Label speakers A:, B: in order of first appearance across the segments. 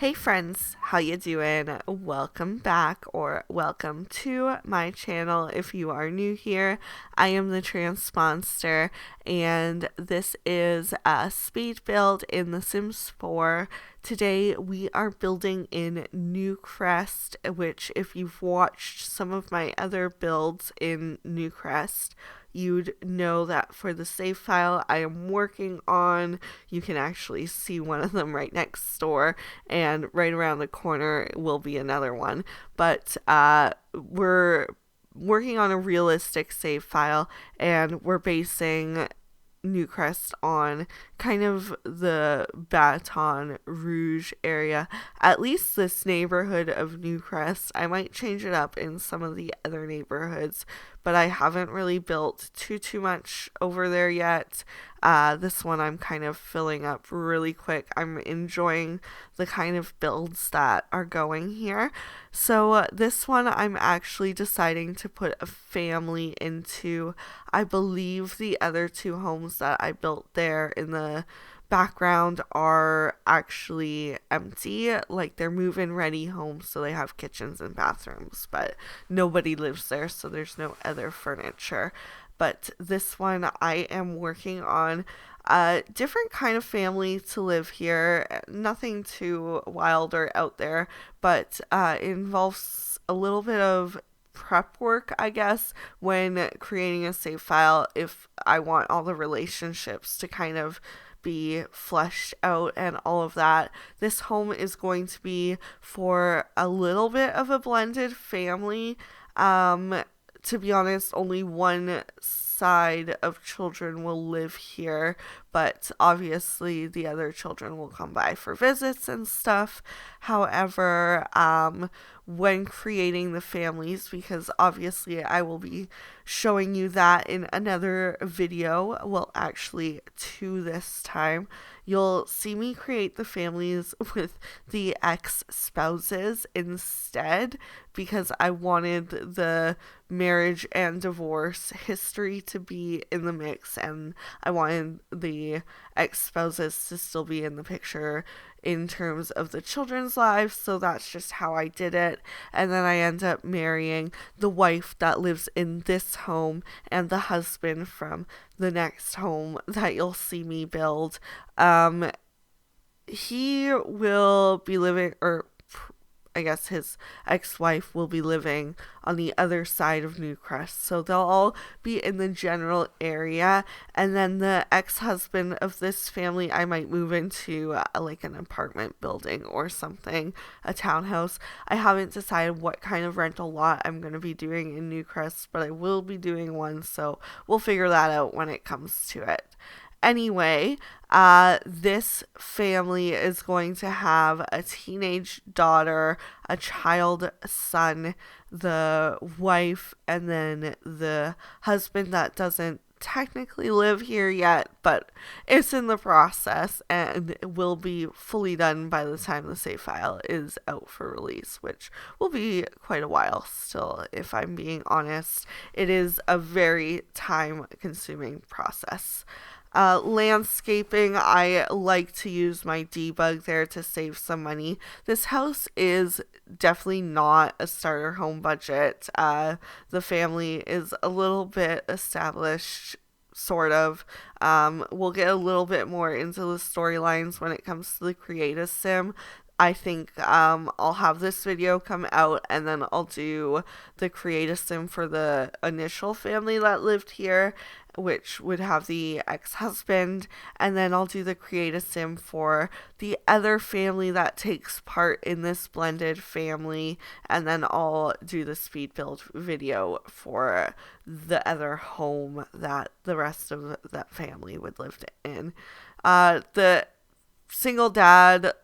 A: Hey friends, how you doing? Welcome back or welcome to my channel. If you are new here, I am the TheTranspondster and this is a speed build in The Sims 4. Today we are building in Newcrest, which if you've watched some of my other builds in Newcrest, you'd know that for the save file I am working on, you can actually see one of them right next door, and right around the corner will be another one. But we're working on a realistic save file, and we're basing Newcrest on kind of the Baton Rouge area, at least this neighborhood of Newcrest. I might change it up in some of the other neighborhoods, but I haven't really built too much over there yet. This one I'm kind of filling up really quick. I'm enjoying the kind of builds that are going here. So this one I'm actually deciding to put a family into. I believe the other two homes that I built there in the background are actually empty, like they're move-in ready homes, so they have kitchens and bathrooms, but nobody lives there, so there's no other furniture. But this one I am working on a different kind of family to live here. Nothing too wild or out there, but it involves a little bit of prep work, I guess, when creating a save file if I want all the relationships to kind of be fleshed out and all of that. This home is going to be for a little bit of a blended family. To be honest, only one side of children will live here, but obviously the other children will come by for visits and stuff. However, when creating the families, because obviously I will be showing you that in another video, well, actually two this time, you'll see me create the families with the ex-spouses instead, because I wanted the marriage and divorce history to be in the mix, and I wanted the ex-spouses to still be in the picture in terms of the children's lives, so that's just how I did it. And then I end up marrying the wife that lives in this home and the husband from the next home that you'll see me build. He will be living, or I guess his ex-wife will be living on the other side of Newcrest, so they'll all be in the general area. And then the ex-husband of this family I might move into like an apartment building or something, a townhouse. I haven't decided what kind of rental lot I'm going to be doing in Newcrest, but I will be doing one, so we'll figure that out when it comes to it. Anyway, this family is going to have a teenage daughter, a child son, the wife, and then the husband that doesn't technically live here yet, but it's in the process and will be fully done by the time the save file is out for release, which will be quite a while still, if I'm being honest. It is a very time-consuming process. Landscaping, I like to use my debug there to save some money. This house is definitely not a starter home budget. The family is a little bit established, sort of. We'll get a little bit more into the storylines when it comes to the creative sim. I think I'll have this video come out and then I'll do the creative sim for the initial family that lived here, which would have the ex-husband, and then I'll do the creative sim for the other family that takes part in this blended family, and then I'll do the speed build video for the other home that the rest of that family would live in. The single dad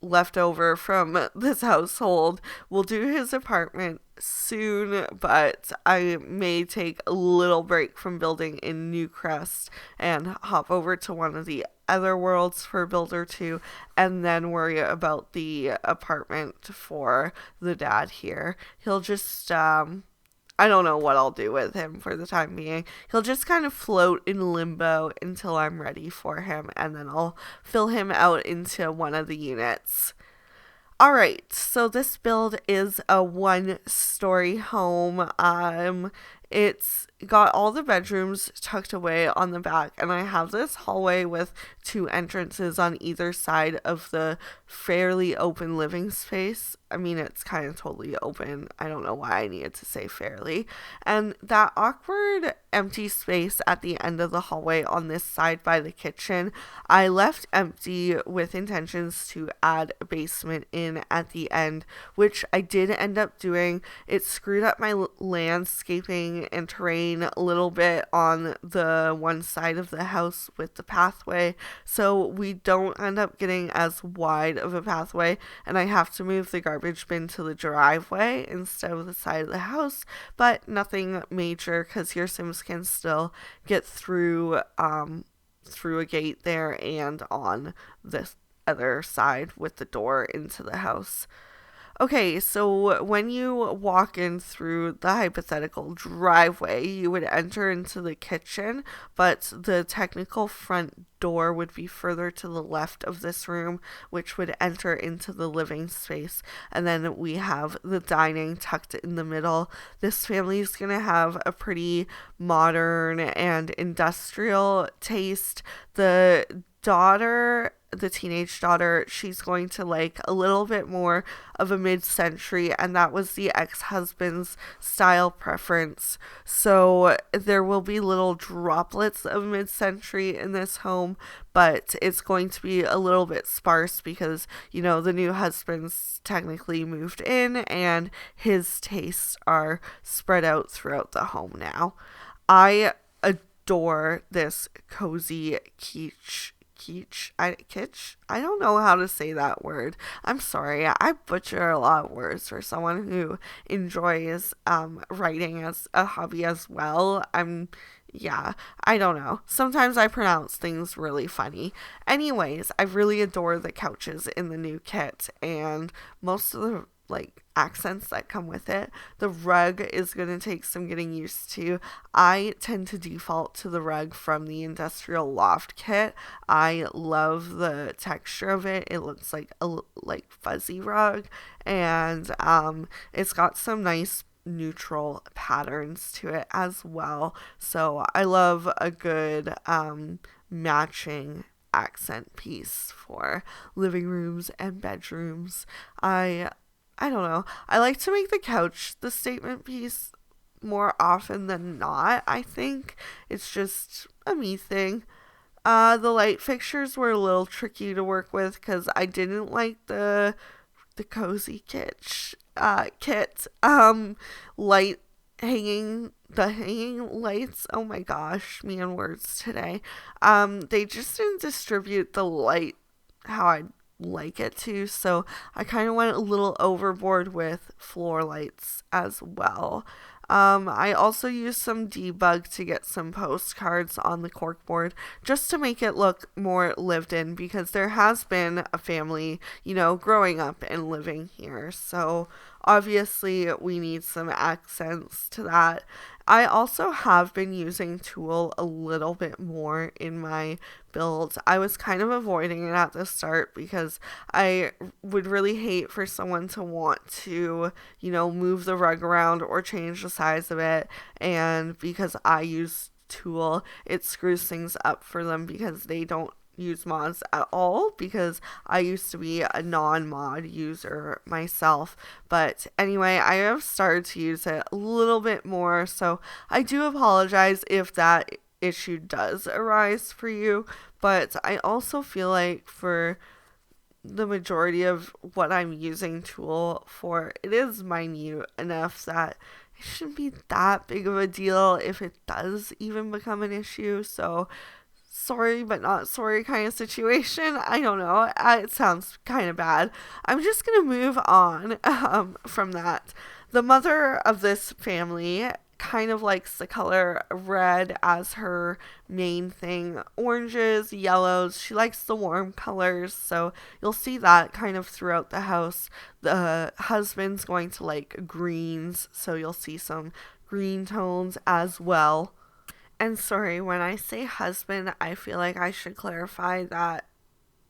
A: left over from this household will do his apartment soon, but I may take a little break from building in Newcrest and hop over to one of the other worlds for a build or two, and then worry about the apartment for the dad here. He'll just I don't know what I'll do with him for the time being. He'll just kind of float in limbo until I'm ready for him, and then I'll fill him out into one of the units. All right, so this build is a 1-story home. It's got all the bedrooms tucked away on the back, and I have this hallway with 2 entrances on either side of the fairly open living space. I mean, it's kind of totally open. I don't know why I needed to say fairly. And that awkward empty space at the end of the hallway on this side by the kitchen, I left empty with intentions to add a basement in at the end, which I did end up doing. It screwed up my landscaping and terrain a little bit on the one side of the house with the pathway, so we don't end up getting as wide of a pathway, and I have to move the garbage bin to the driveway instead of the side of the house, but nothing major because your Sims can still get through a gate there and on this other side with the door into the house. Okay, so when you walk in through the hypothetical driveway, you would enter into the kitchen, but the technical front door would be further to the left of this room, which would enter into the living space. And then we have the dining tucked in the middle. This family is going to have a pretty modern and industrial taste. The teenage daughter, she's going to like a little bit more of a mid-century, and that was the ex-husband's style preference. So there will be little droplets of mid-century in this home, but it's going to be a little bit sparse because, you know, the new husband's technically moved in and his tastes are spread out throughout the home now. I adore this cozy kitsch. I don't know how to say that word. I'm sorry. I butcher a lot of words for someone who enjoys writing as a hobby as well. I don't know. Sometimes I pronounce things really funny. Anyways, I really adore the couches in the new kit and most of the accents that come with it. The rug is going to take some getting used to. I tend to default to the rug from the industrial loft kit. I love the texture of it. It looks like a fuzzy rug, and it's got some nice neutral patterns to it as well. So I love a good matching accent piece for living rooms and bedrooms. I don't know. I like to make the couch the statement piece more often than not. I think it's just a me thing. The light fixtures were a little tricky to work with because I didn't like the cozy kitsch kit light hanging lights. Oh my gosh, me and words today. They just didn't distribute the light how I'd like it to, so I kind of went a little overboard with floor lights as well. I also used some debug to get some postcards on the corkboard just to make it look more lived in, because there has been a family, you know, growing up and living here, so obviously we need some accents to that. I also have been using tulle a little bit more in my build. I was kind of avoiding it at the start because I would really hate for someone to want to, you know, move the rug around or change the size of it, and because I use tulle, it screws things up for them because they don't use mods at all, because I used to be a non-mod user myself. But anyway, I have started to use it a little bit more, so I do apologize if that issue does arise for you, but I also feel like for the majority of what I'm using tulle for, it is minute enough that it shouldn't be that big of a deal if it does even become an issue. So sorry but not sorry kind of situation. I don't know. It sounds kind of bad. I'm just going to move on from that. The mother of this family kind of likes the color red as her main thing. Oranges, yellows. She likes the warm colors. So you'll see that kind of throughout the house. The husband's going to like greens. So you'll see some green tones as well. And sorry, when I say husband, I feel like I should clarify that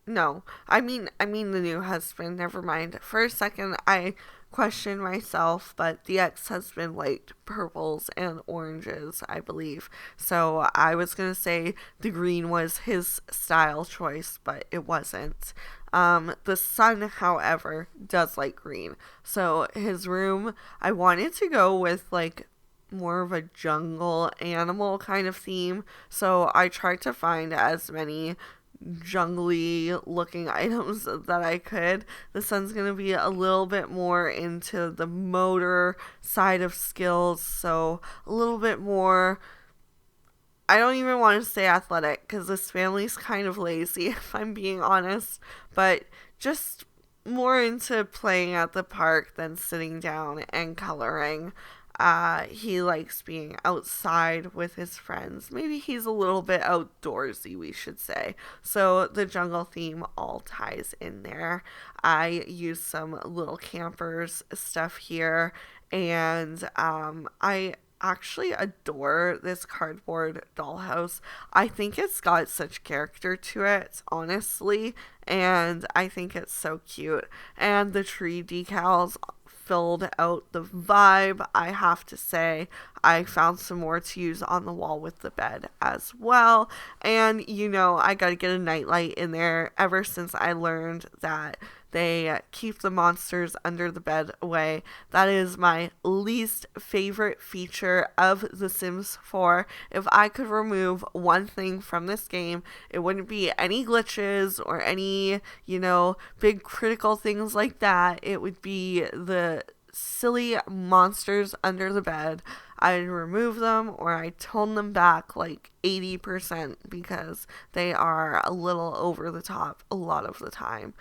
A: No, I mean the new husband. Never mind. For a second, I questioned myself, but the ex-husband liked purples and oranges, I believe. So I was gonna say the green was his style choice, but it wasn't. The son, however, does like green. So his room, I wanted to go with like more of a jungle animal kind of theme. So I tried to find as many jungly looking items that I could. The son's gonna be a little bit more into the motor side of skills, so a little bit more. I don't even want to say athletic because this family's kind of lazy, if I'm being honest, but just more into playing at the park than sitting down and coloring. He likes being outside with his friends. Maybe he's a little bit outdoorsy, we should say. So the jungle theme all ties in there. I use some little campers stuff here, and I actually adore this cardboard dollhouse. I think it's got such character to it, honestly, and I think it's so cute. And the tree decals filled out the vibe, I have to say. I found some more to use on the wall with the bed as well. And I gotta get a nightlight in there ever since I learned that they keep the monsters under the bed away. That is my least favorite feature of The Sims 4. If I could remove one thing from this game, it wouldn't be any glitches or any, big critical things like that. It would be the silly monsters under the bed. I'd remove them or I'd tone them back like 80% because they are a little over the top a lot of the time.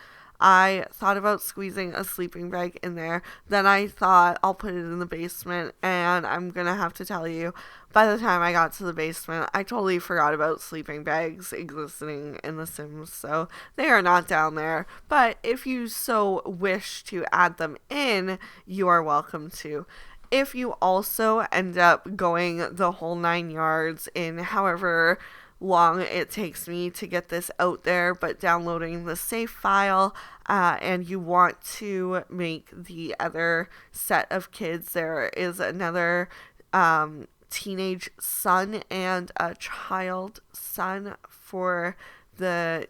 A: I thought about squeezing a sleeping bag in there. Then I thought I'll put it in the basement, and I'm gonna have to tell you, by the time I got to the basement, I totally forgot about sleeping bags existing in The Sims, so they are not down there. But if you so wish to add them in, you are welcome to. If you also end up going the whole 9 yards in however long it takes me to get this out there, but downloading the save file, and you want to make the other set of kids, there is another teenage son and a child son for the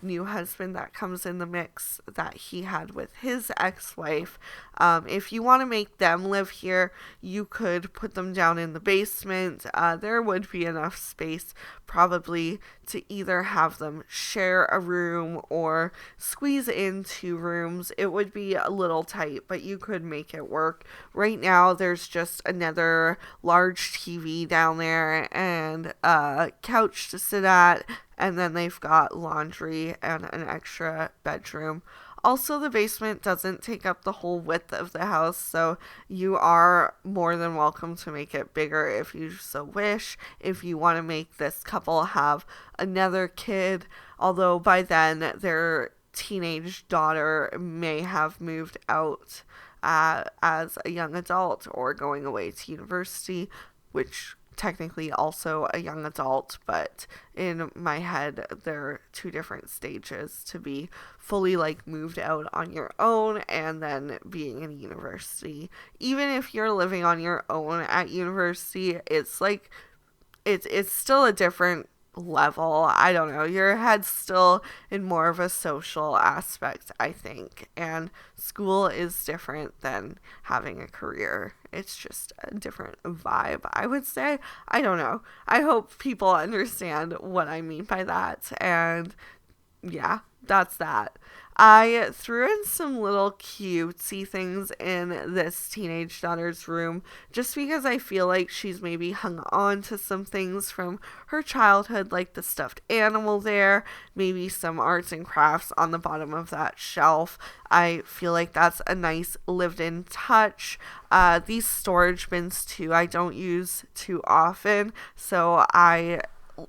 A: new husband that comes in the mix that he had with his ex-wife. If you want to make them live here, you could put them down in the basement. There would be enough space probably to either have them share a room or squeeze in 2 rooms. It would be a little tight, but you could make it work. Right now there's just another large TV down there and a couch to sit at, and then they've got laundry and an extra bedroom. Also, the basement doesn't take up the whole width of the house, so you are more than welcome to make it bigger if you so wish. If you want to make this couple have another kid, although by then their teenage daughter may have moved out as a young adult or going away to university, which technically also a young adult, but in my head they're 2 different stages: to be fully moved out on your own and then being in university. Even if you're living on your own at university, it's still a different level. I don't know. Your head's still in more of a social aspect, I think. And school is different than having a career. It's just a different vibe, I would say. I don't know. I hope people understand what I mean by that. And yeah, that's that. I threw in some little cutesy things in this teenage daughter's room just because I feel like she's maybe hung on to some things from her childhood, like the stuffed animal there, maybe some arts and crafts on the bottom of that shelf. I feel like that's a nice lived-in touch. These storage bins too, I don't use too often, so I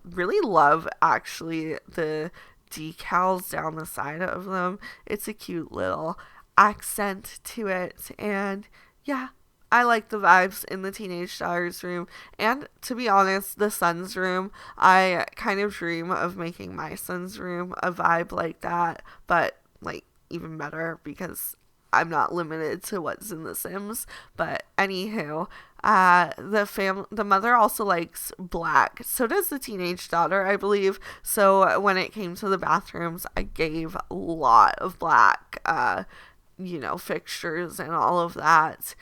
A: really love actually the decals down the side of them. It's a cute little accent to it, and yeah, I like the vibes in the teenage daughter's room, and to be honest, the son's room. I kind of dream of making my son's room a vibe like that, but like even better because I'm not limited to what's in The Sims. But anywho, the mother also likes black. So does the teenage daughter, I believe. So when it came to the bathrooms, I gave a lot of black, fixtures and all of that.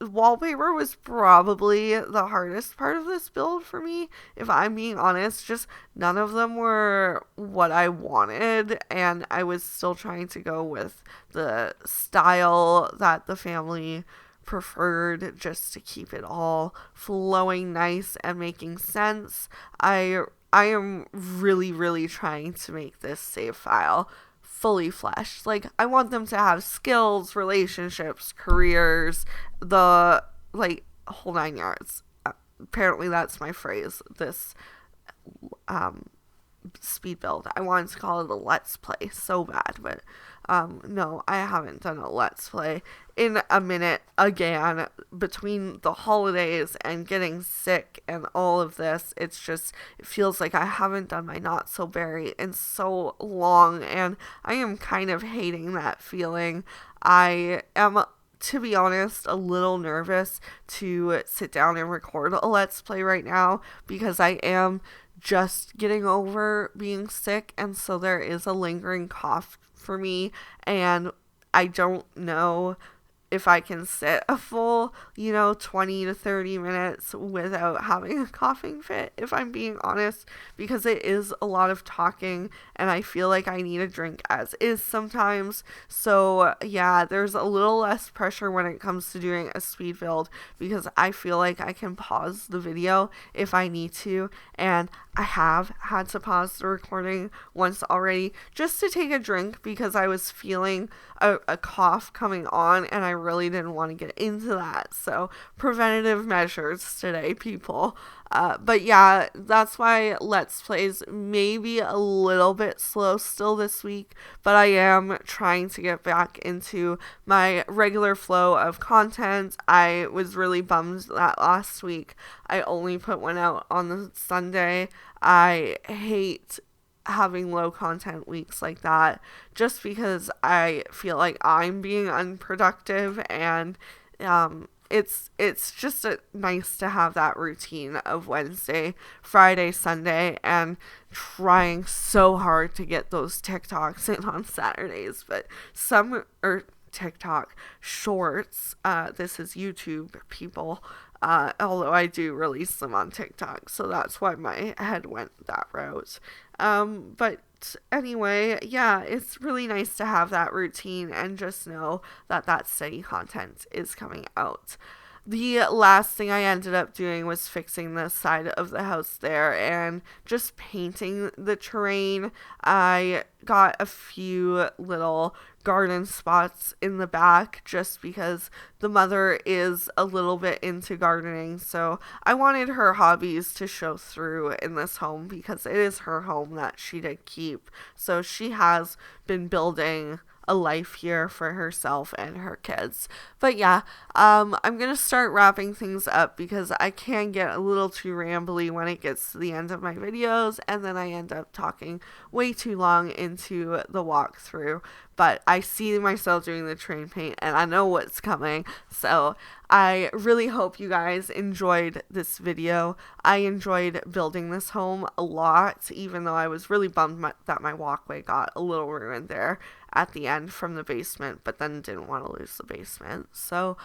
A: Wallpaper was probably the hardest part of this build for me, if I'm being honest. Just none of them were what I wanted, and I was still trying to go with the style that the family preferred, just to keep it all flowing nice and making sense. I am really, really trying to make this save file fully fleshed. Like, I want them to have skills, relationships, careers, the whole 9 yards. Apparently that's my phrase. This speed build, I wanted to call it a let's play so bad, but no, I haven't done a let's play in a minute again. Between the holidays and getting sick and all of this, it feels like I haven't done my Not So Berry in so long, and I am kind of hating that feeling. I am, to be honest, a little nervous to sit down and record a let's play right now because I am just getting over being sick, and so there is a lingering cough for me, and I don't know if I can sit a full, 20 to 30 minutes without having a coughing fit, if I'm being honest, because it is a lot of talking, and I feel like I need a drink as is sometimes. So yeah, there's a little less pressure when it comes to doing a speed build, because I feel like I can pause the video if I need to, and I have had to pause the recording once already just to take a drink because I was feeling a cough coming on, and I really didn't want to get into that. So preventative measures today, people. But yeah, that's why Let's Plays may be a little bit slow still this week, but I am trying to get back into my regular flow of content. I was really bummed that last week I only put one out on the Sunday. I hate having low content weeks like that just because I feel like I'm being unproductive, and it's just nice to have that routine of Wednesday, Friday, Sunday, and trying so hard to get those TikToks in on Saturdays. But TikTok shorts, this is YouTube, people, although I do release them on TikTok, so that's why my head went that route. But anyway, yeah, it's really nice to have that routine and just know that steady content is coming out. The last thing I ended up doing was fixing the side of the house there and just painting the terrain. I got a few little garden spots in the back just because the mother is a little bit into gardening, so I wanted her hobbies to show through in this home because it is her home that she did keep. So she has been building a life here for herself and her kids. But yeah, I'm gonna start wrapping things up because I can get a little too rambly when it gets to the end of my videos, and then I end up talking way too long into the walkthrough. But I see myself doing the train paint, and I know what's coming. So I really hope you guys enjoyed this video. I enjoyed building this home a lot, even though I was really bummed that my walkway got a little ruined there at the end from the basement, but then didn't want to lose the basement. So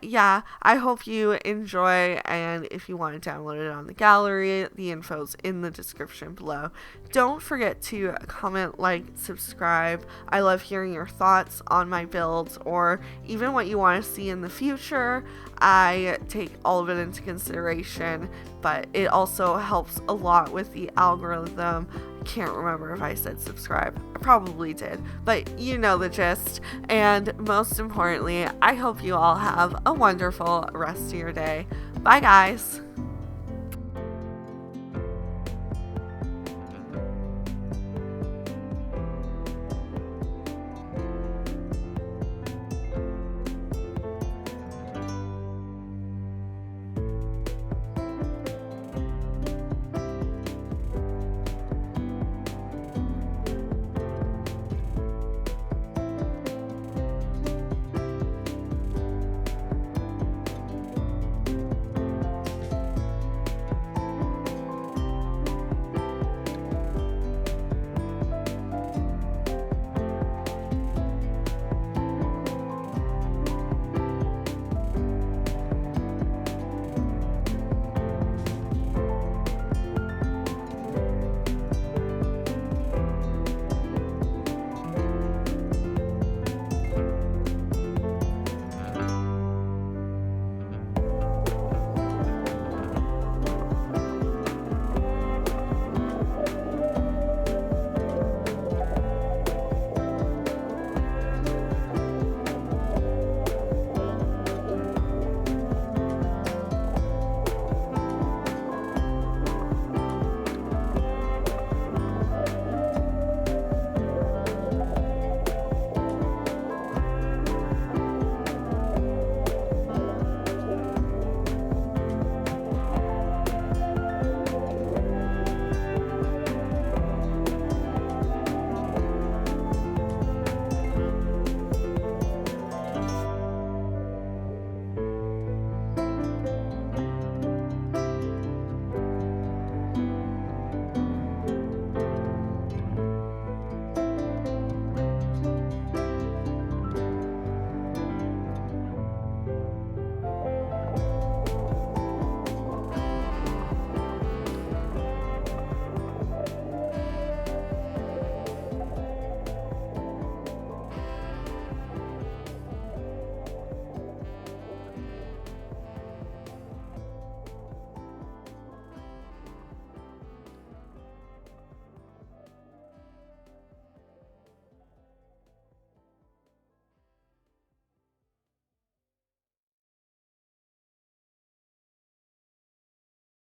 A: yeah, I hope you enjoy, and if you want to download it on the gallery, the info's in the description below. Don't forget to comment, like, subscribe. I love hearing your thoughts on my builds, or even what you want to see in the future. I take all of it into consideration, but it also helps a lot with the algorithm. I can't remember if I said subscribe. I probably did, but you know the gist. And most importantly, I hope you all have a wonderful rest of your day. Bye, guys.